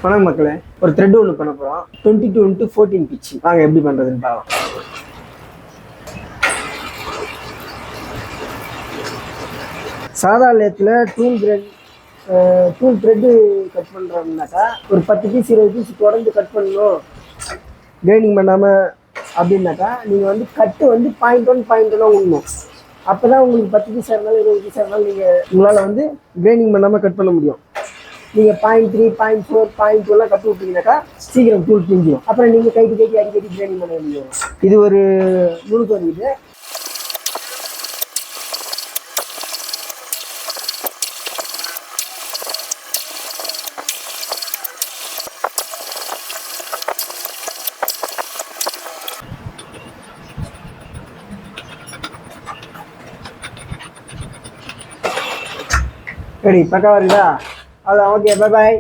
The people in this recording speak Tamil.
வணக்கம் மக்களே, ஒரு த்ரெட் ஒன்று பண்ண போகிறோம். 22x14 pitch. வாங்க எப்படி பண்ணுறதுன்னு பார்க்கலாம். சாதா லேத்தில் டூல் த்ரெட்டு கட் பண்ணுறோம்னாக்கா ஒரு 10 பீஸ் 20 பீஸ் தொடர்ந்து கட் பண்ணணும், கிரைண்டிங் பண்ணாமல் அப்படின்னாக்கா நீங்கள் வந்து கட்டு வந்து 0.1 விடணும். அப்போ தான் உங்களுக்கு 10 பீஸாக இருந்தாலும் 20 பீஸாக இருந்தாலும் உங்களால் வந்து கிரைண்டிங் பண்ணாமல் கட் பண்ண முடியும். நீங்கள் 0.3 0.4 0.2 கட்டு விட்டீங்கன்னாக்கா சீக்கிரம் டூல் பிஞ்சிடும். அப்புறம் நீங்கள் கைட்டு அடிக்கடி கிரைண்டிங் பண்ண முடியும். இது ஒரு நுணுக்கு வந்துட்டு ரெடி, பக்கா வருதா? அதான், ஓகே, பை பாய்.